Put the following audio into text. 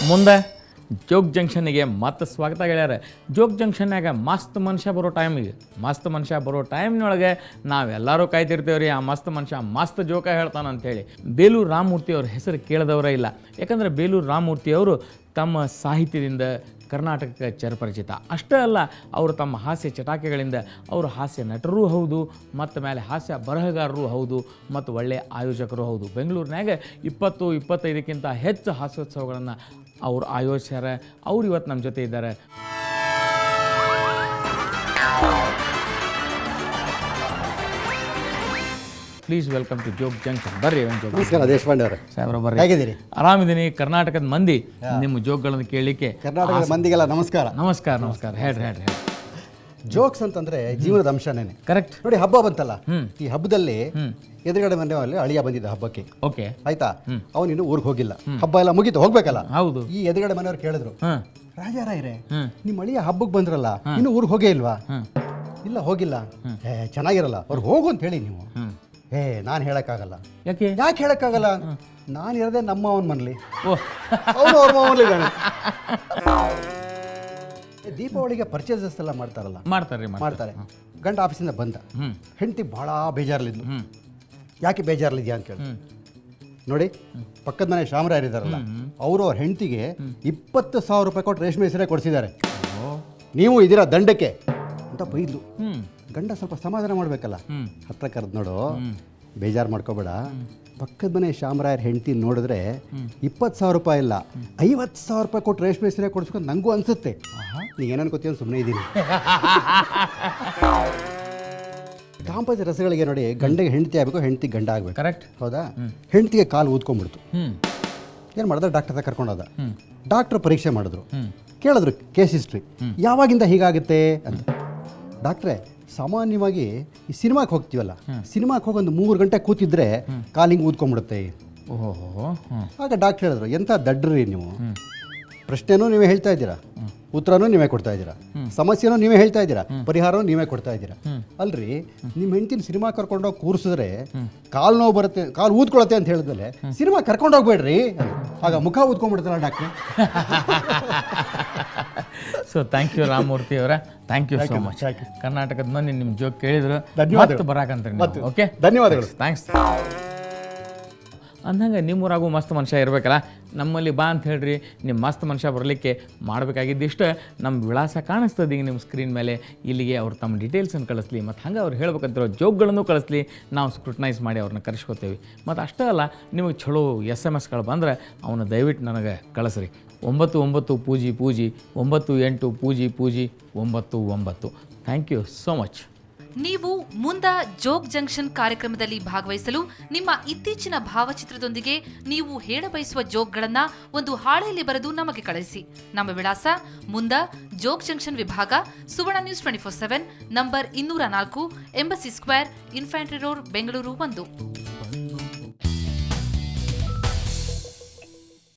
ಮುಂದೆ ಜೋಗ್ ಜಂಕ್ಷನ್ನಿಗೆ ಮತ್ತೆ ಸ್ವಾಗತ ಗೆಳೆಯರ. ಜೋಗ್ ಜಂಕ್ಷನ್ನಾಗ ಮಸ್ತ್ ಮನುಷ್ಯ ಬರೋ ಟೈಮ್ನೊಳಗೆ ನಾವೆಲ್ಲರೂ ಕಾಯ್ತಿರ್ತೇವೆ ರೀ. ಆ ಮಸ್ತ್ ಮನುಷ್ಯ ಮಸ್ತ್ ಜೋಕ ಹೇಳ್ತಾನಂಥೇಳಿ. ಬೇಲೂರು ರಾಮಮೂರ್ತಿ ಅವ್ರ ಹೆಸರು ಕೇಳಿದವರೇ ಇಲ್ಲ. ಯಾಕಂದರೆ ಬೇಲೂರು ರಾಮಮೂರ್ತಿ ಅವರು ತಮ್ಮ ಸಾಹಿತ್ಯದಿಂದ ಕರ್ನಾಟಕಕ್ಕೆ ಚಿರಪರಿಚಿತ. ಅಷ್ಟೇ ಅಲ್ಲ, ಅವರು ತಮ್ಮ ಹಾಸ್ಯ ಚಟಾಕಿಗಳಿಂದ ಅವರು ಹಾಸ್ಯ ನಟರೂ ಹೌದು, ಮತ್ತು ಮೇಲೆ ಹಾಸ್ಯ ಬರಹಗಾರರೂ ಹೌದು, ಮತ್ತು ಒಳ್ಳೆಯ ಆಯೋಜಕರು ಹೌದು. ಬೆಂಗಳೂರಿನಾಗ 20-25ಕ್ಕಿಂತ ಹೆಚ್ಚು ಹಾಸ್ಯೋತ್ಸವಗಳನ್ನು ಅವರು ಆಯೋಜಿಸ್ಯಾರ. ಅವ್ರು ಇವತ್ತು ನಮ್ಮ ಜೊತೆ ಇದ್ದಾರೆ. Please welcome to Jog junction. ಬರ್ರಿ ನಮಸ್ಕಾರ ದೇಶಪಾಂಡೆ ಅವರೇ. ಸಾಹೇಬ್ರ ಬರ್ರಿ. ಹೇಗಿದ್ದೀರಿ? ಆರಾಮಿದ್ದೀನಿ. ಕರ್ನಾಟಕದ ಮಂದಿ ನಿಮ್ಮ ಜೋಗ್ಗಳನ್ನು ಕೇಳಲಿಕ್ಕೆ. ಕರ್ನಾಟಕದ ಮಂದಿಗೆಲ್ಲ ನಮಸ್ಕಾರ. ನಮಸ್ಕಾರ. ಹೇಳ್ರಿ. ಜೋಕ್ಸ್ ಅಂತಂದ್ರೆ ಜೀವನದ ಅಂಶನೇನೆ. ಕರೆಕ್ಟ್. ನೋಡಿ, ಹಬ್ಬ ಬಂತಲ್ಲ, ಈ ಹಬ್ಬದಲ್ಲಿ ಎದುರುಗಡೆ ಮನೆಯಲ್ಲಿ ಅಳಿಯ ಬಂದಿದ್ದ ಹಬ್ಬಕ್ಕೆ. ಓಕೆ, ಆಯ್ತಾ? ಅವನು ಇನ್ನು ಊರಿಗೆ ಹೋಗಿಲ್ಲ. ಹಬ್ಬ ಎಲ್ಲ ಮುಗೀತು, ಹೋಗ್ಬೇಕಲ್ಲ. ಹೌದು. ಈ ಎದುರುಗಡೆ ಮನೆಯವ್ರು ಕೇಳಿದ್ರು, ರಾಜಾರಾಯ್ರೆ ನಿಮ್ಮ ಅಳಿಯ ಹಬ್ಬಕ್ಕೆ ಬಂದ್ರಲ್ಲ, ಇನ್ನು ಊರಿಗೆ ಹೋಗೇ ಇಲ್ವಾ? ಇಲ್ಲ, ಹೋಗಿಲ್ಲ. ಚೆನ್ನಾಗಿರಲ್ಲ, ಅವ್ರು ಹೋಗು ಅಂತ ಹೇಳಿ ನೀವು. ನಾನು ಹೇಳಕ್ಕಾಗಲ್ಲ. ಯಾಕೆ ಹೇಳಕ್ಕಾಗಲ್ಲ? ನಾನು ಇರದೆ ನಮ್ಮ ಅವನ ಮನೇಲಿ, ಅವನು ಅವ್ರ ಮನೇಲಿ ಇದ್ದಾನೆ. ದೀಪಾವಳಿಗೆ ಪರ್ಚೇಸಸ್ ಎಲ್ಲ ಮಾಡ್ತಾರೆ. ಗಂಡ ಆಫೀಸಿಂದ ಬಂದ, ಹೆಂಡತಿ ಬಹಳ ಬೇಜಾರಲ್ಲಿದ್ಲು. ಯಾಕೆ ಬೇಜಾರಲ್ಲಿದ್ಯಾ ಅಂತ ಕೇಳಿ. ನೋಡಿ, ಪಕ್ಕದ ಮನೆ ಶಾಮರಾಯರಿದ್ದಾರಲ್ಲ, ಅವರು ಅವ್ರ ಹೆಂಡತಿಗೆ 20,000 ರೂಪಾಯಿ ಕೊಟ್ಟು ರೇಷ್ಮೆ ಸೀರೆ ಕೊಡಿಸಿದ್ದಾರೆ. ನೀವು ಇದೀರಾ ದಂಡಕ್ಕೆ ಅಂತ ಬೈದ್ಲು. ಗಂಡ ಸ್ವಲ್ಪ ಸಮಾಧಾನ ಮಾಡ್ಬೇಕಲ್ಲ, ಹತ್ರ ಕರೆದು ನೋಡು, ಬೇಜಾರು ಮಾಡ್ಕೋಬೇಡ, ಪಕ್ಕದ ಮನೆ ಶಾಮರಾಯರ್ ಹೆಂಡತಿ ನೋಡಿದ್ರೆ 20,000 ರೂಪಾಯಿ ಇಲ್ಲ 50,000 ರೂಪಾಯಿ ಕೊಟ್ಟು ರೇಷ್ಮೆ ಸೀರೆ ಕೊಡಿಸ್ಕೊಂಡು ನಂಗೂ ಅನ್ಸುತ್ತೆ. ನೀವೇನು ಅನ್ಕೋತೀವಿ ಸುಮ್ಮನೆ ಇದ್ದೀನಿ. ದಾಂಪತ್ಯ ರಸಗಳಿಗೆ ನೋಡಿ, ಗಂಡಗೆ ಹೆಂಡತಿ ಆಗಬೇಕು, ಹೆಂಡತಿ ಗಂಡ ಆಗಬೇಕು. ಕರೆಕ್ಟ್. ಹೌದಾ? ಹೆಂಡತಿಗೆ ಕಾಲು ಊದ್ಕೊಂಡ್ಬಿಡ್ತು. ಏನು ಮಾಡಿದ್ರೆ ಡಾಕ್ಟರ್ ಕರ್ಕೊಂಡೋದ. ಡಾಕ್ಟ್ರು ಪರೀಕ್ಷೆ ಮಾಡಿದ್ರು, ಕೇಳಿದ್ರು ಕೇಸ್ ಹಿಸ್ಟ್ರಿ, ಯಾವಾಗಿಂದ ಹೀಗಾಗುತ್ತೆ ಅಂತ. ಡಾಕ್ಟ್ರೇ, ಸಾಮಾನ್ಯವಾಗಿ ಈ ಸಿನಿಮಾಕ್ಕೆ ಹೋಗ್ತೀವಲ್ಲ, ಸಿನಿಮಾಕ್ಕೆ ಹೋಗಿ ಒಂದು 3 ಗಂಟೆ ಕೂತಿದ್ರೆ ಕಾಲಿಂಗ್ ಊದ್ಕೊಂಡ್ಬಿಡುತ್ತೆ. ಆಗ ಡಾಕ್ಟರ್ ಹೇಳಿದ್ರು, ಎಂಥ ದಡ್ಡ್ರಿ ನೀವು, ಪ್ರಶ್ನೆನೂ ನೀವೇ ಹೇಳ್ತಾ ಇದ್ದೀರಾ, ಉತ್ತರನೂ ನೀವೇ ಕೊಡ್ತಾ ಇದ್ದೀರಾ, ಸಮಸ್ಯೆನೂ ನೀವೇ ಹೇಳ್ತಾ ಇದ್ದೀರಾ, ಪರಿಹಾರನೂ ನೀವೇ ಕೊಡ್ತಾ ಇದ್ದೀರಾ. ಅಲ್ರಿ, ನಿಮ್ಮ ಹೆಂಡತಿನ ಸಿನಿಮಾ ಕರ್ಕೊಂಡೋಗಿ ಕೂರಿಸಿದ್ರೆ ಕಾಲು ನೋವು ಬರುತ್ತೆ, ಕಾಲು ಊದ್ಕೊಳತ್ತೆ ಅಂತ ಹೇಳಿದ್ಮೇಲೆ ಸಿನಿಮಾ ಕರ್ಕೊಂಡೋಗ್ಬೇಡ್ರಿ, ಆಗ ಮುಖ ಊದ್ಕೊಂಡ್ಬಿಡ್ತಾರ ಡಾಕ್ಟ್ರೆ. ಸೊ ಥ್ಯಾಂಕ್ ಯು ರಾಮಮೂರ್ತಿ ಅವರ, ಥ್ಯಾಂಕ್ ಯು ಸೋ ಮಚ್. ಕರ್ನಾಟಕದ ಮಂದಿ ನಿಮ್ಮ ಜೋಕ್ ಕೇಳಿದ್ರು, ಬರಾಕಂತಾರೆ. ಓಕೆ, ಧನ್ಯವಾದಗಳು. ಥ್ಯಾಂಕ್ಸ್. ಅಂದಂಗೆ ನಿಮ್ಮೂರಾಗೂ ಮಸ್ತ್ ಮನುಷ್ಯ ಇರಬೇಕಲ್ಲ, ನಮ್ಮಲ್ಲಿ ಬಾ ಅಂತ ಹೇಳ್ರಿ. ನಿಮ್ಮ ಮಸ್ತ್ ಮನುಷ್ಯ ಬರಲಿಕ್ಕೆ ಮಾಡಬೇಕಾಗಿದ್ದಿಷ್ಟು ನಮ್ಮ ವಿಳಾಸ ಕಾಣಿಸ್ತದೆ ಈಗ ನಿಮ್ಮ ಸ್ಕ್ರೀನ್ ಮೇಲೆ. ಇಲ್ಲಿಗೆ ಅವ್ರು ತಮ್ಮ ಡೀಟೇಲ್ಸನ್ನು ಕಳಿಸ್ಲಿ, ಮತ್ತು ಹಂಗೆ ಅವ್ರು ಹೇಳ್ಬೇಕಂತಿರೋ ಜೋಕ್ಗಳನ್ನು ಕಳಿಸ್ಲಿ. ನಾವು ಸ್ಕ್ರೂಟನೈಸ್ ಮಾಡಿ ಅವ್ರನ್ನ ಕರೆಸ್ಕೋತೇವೆ. ಮತ್ತು ಅಷ್ಟೇ ಅಲ್ಲ, ನಿಮಗೆ ಚಲೋ SMS ಬಂದರೆ ಅವನು ದಯವಿಟ್ಟು ನನಗೆ ಕಳಿಸ್ರಿ. 99 ಪೂಜಿ 98 ಪೂಜಿ 99. Thank you so much. ನೀವು ಮುಂದ ಜೋಗ್ ಜಂಕ್ಷನ್ ಕಾರ್ಯಕ್ರಮದಲ್ಲಿ ಭಾಗವಹಿಸಲು ನಿಮ್ಮ ಇತ್ತೀಚಿನ ಭಾವಚಿತ್ರದೊಂದಿಗೆ ನೀವು ಹೇಳಬಯಸುವ ಜೋಕ್ಗಳನ್ನ ಒಂದು ಹಾಳೆಯಲ್ಲಿ ಬರೆದು ನಮಗೆ ಕಳಿಸಿ. ನಮ್ಮ ವಿಳಾಸ: ಮುಂದ ಜೋಗ್ ಜಂಕ್ಷನ್ ವಿಭಾಗ, Suvarna news 24/7, number 204, embassy square, infantry road, Bengaluru 1.